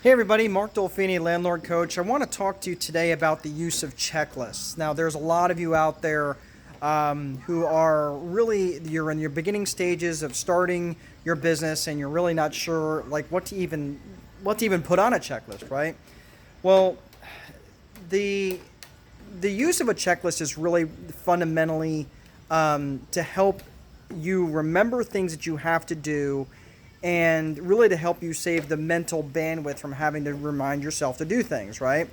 Hey everybody, Mark Dolfini, Landlord Coach. I want to talk to you today about the use of checklists. Now, there's a lot of you out there who are really, you're in your beginning stages of starting your business and you're really not sure like what to even put on a checklist, right? Well, the the use of a checklist is really fundamentally to help you remember things that you have to do and really to help you save the mental bandwidth from having to remind yourself to do things, right?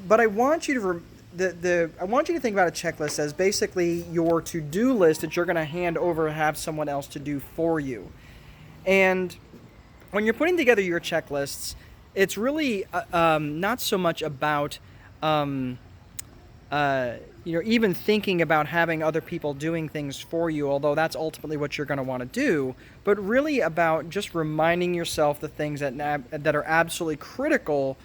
But I want you to I want you to think about a checklist as basically your to-do list that you're going to hand over and have someone else to do for you. And when you're putting together your checklists, it's really not so much about um, even thinking about having other people doing things for you, although that's ultimately what you're going to want to do, but really about just reminding yourself the things that are absolutely critical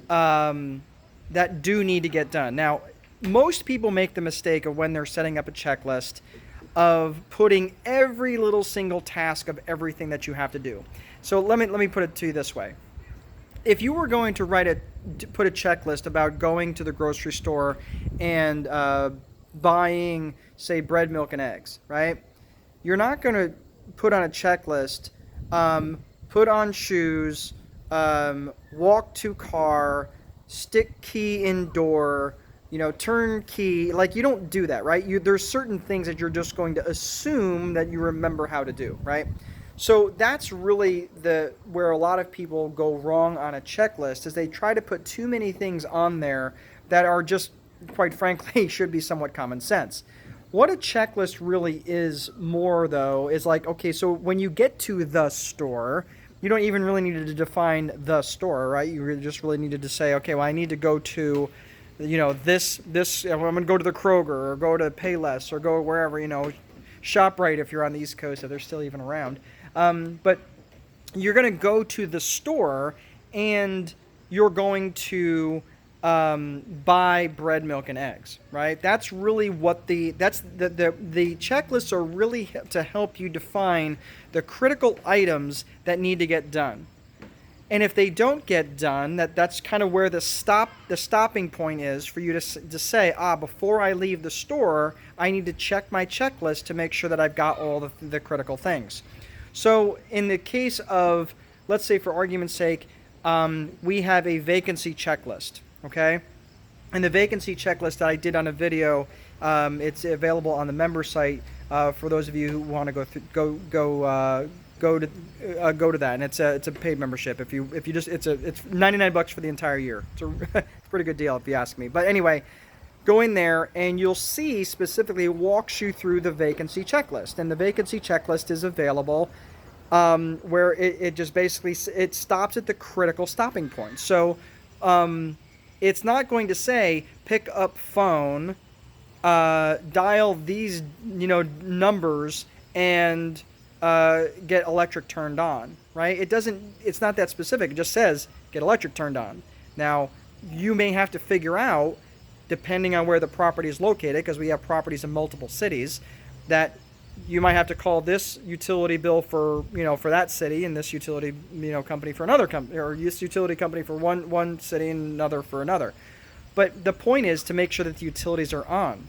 that do need to get done. Now, most people make the mistake of when they're setting up a checklist of putting every little single task of everything that you have to do. So let me put it to you this way. If you were going to put a checklist about going to the grocery store and buying, say, bread, milk, and eggs, right? You're not going to put on a checklist, put on shoes, walk to car, stick key in door, turn key. Like, you don't do that, right? There's certain things that you're just going to assume that you remember how to do, right? So that's really where a lot of people go wrong on a checklist, is they try to put too many things on there that are just, quite frankly, should be somewhat common sense. What a checklist really is more, though, is like, okay, so when you get to the store, you don't even really need to define the store, right? Just really needed to say, okay, well, I need to go to, this, I'm going to go to the Kroger or go to Payless or go wherever, ShopRite if you're on the East Coast, if they're still even around. But you're going to go to the store and you're going to buy bread, milk, and eggs, right? That's really what the checklists are really to help you define the critical items that need to get done. And if they don't get done, that's kind of where the stopping point is for you to say, before I leave the store, I need to check my checklist to make sure that I've got all the critical things. So in the case of, let's say for argument's sake, we have a vacancy checklist, okay? And the vacancy checklist that I did on a video, it's available on the member site for those of you who want to go to that, and it's a paid membership. If you just it's $99 for the entire year. It's a pretty good deal if you ask me. But anyway, go in there and you'll see specifically walks you through the vacancy checklist, and the vacancy checklist is available where it just basically it stops at the critical stopping point. So it's not going to say pick up phone, dial these numbers and get electric turned on, right? It's not that specific. It just says get electric turned on. Now, you may have to figure out, depending on where the property is located, because we have properties in multiple cities, that you might have to call this utility bill for that city, and this utility company for another company, or this utility company for one city and another for another. But the point is to make sure that the utilities are on.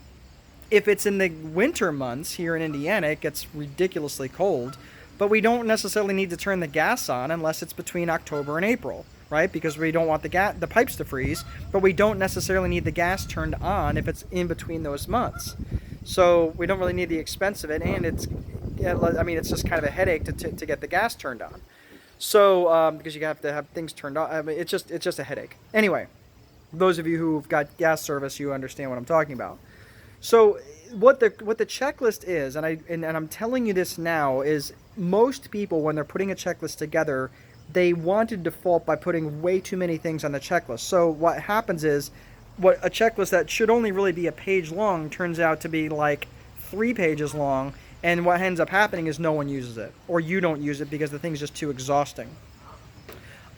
If it's in the winter months here in Indiana, it gets ridiculously cold, but we don't necessarily need to turn the gas on unless it's between October and April, right? Because we don't want the pipes to freeze, but we don't necessarily need the gas turned on if it's in between those months. So we don't really need the expense of it, and it's just kind of a headache to get the gas turned on. So because you have to have things turned on, it's just a headache. Anyway, those of you who've got gas service, you understand what I'm talking about. So what the checklist is, and I'm telling you this now, is most people, when they're putting a checklist together, they want to default by putting way too many things on the checklist. So what happens is, what a checklist that should only really be a page long turns out to be like 3 pages long, and what ends up happening is no one uses it, or you don't use it because the thing's just too exhausting.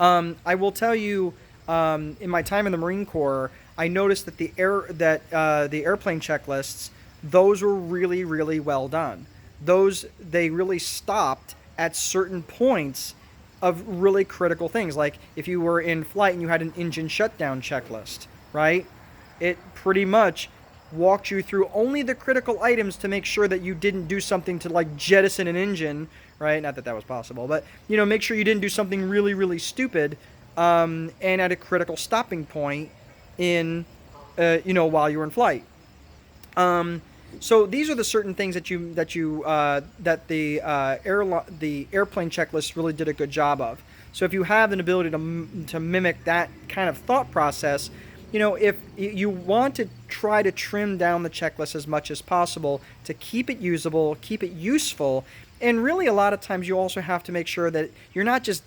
I will tell you, in my time in the Marine Corps, I noticed that the airplane checklists, those were really, really well done. They really stopped at certain points of really critical things. Like if you were in flight and you had an engine shutdown checklist, right? It pretty much walked you through only the critical items to make sure that you didn't do something to like jettison an engine, right? Not that that was possible, but make sure you didn't do something really, really stupid, and at a critical stopping point in, while you were in flight. So these are the certain things that the airplane checklist really did a good job of. So if you have an ability to mimic that kind of thought process, if you want to try to trim down the checklist as much as possible to keep it usable, keep it useful, and really a lot of times you also have to make sure that you're not just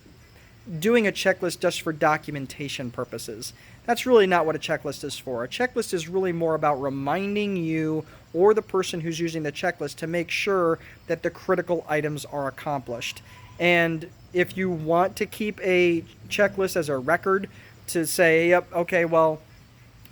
doing a checklist just for documentation purposes. That's really not what a checklist is for. A checklist is really more about reminding you or the person who's using the checklist to make sure that the critical items are accomplished. And if you want to keep a checklist as a record to say, yep, okay, well,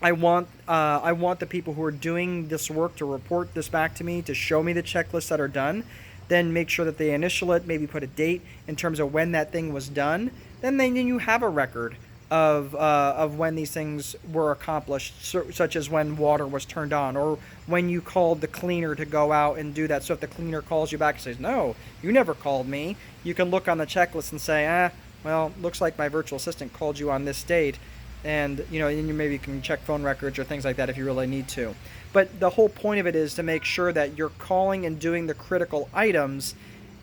I want the people who are doing this work to report this back to me, to show me the checklists that are done, then make sure that they initial it, maybe put a date in terms of when that thing was done. Then you have a record of when these things were accomplished, such as when water was turned on or when you called the cleaner to go out and do that. So if the cleaner calls you back and says, no, you never called me, you can look on the checklist and say, well, looks like my virtual assistant called you on this date. And, and you maybe can check phone records or things like that if you really need to. But the whole point of it is to make sure that you're calling and doing the critical items,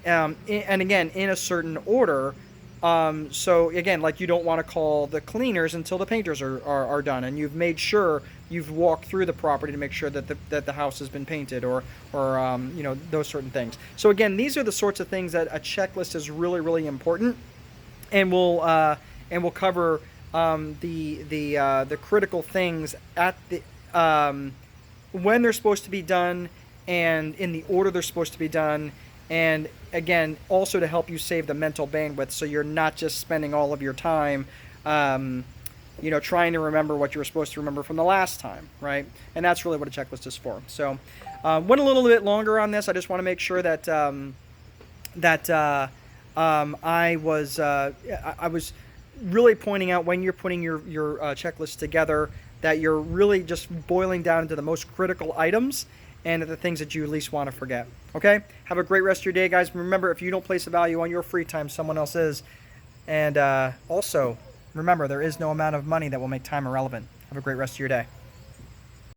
and again, in a certain order. So again, like you don't want to call the cleaners until the painters are done, and you've made sure you've walked through the property to make sure that the house has been painted, or those certain things. So again, these are the sorts of things that a checklist is really, really important, and we'll cover the critical things at the when they're supposed to be done and in the order they're supposed to be done. And again, also to help you save the mental bandwidth, so you're not just spending all of your time, trying to remember what you were supposed to remember from the last time, right? And that's really what a checklist is for. So, went a little bit longer on this. I just want to make sure that I was really pointing out when you're putting your checklist together that you're really just boiling down into the most critical items and the things that you at least want to forget. Okay? Have a great rest of your day, guys. Remember, if you don't place a value on your free time, someone else is. And also, remember, there is no amount of money that will make time irrelevant. Have a great rest of your day.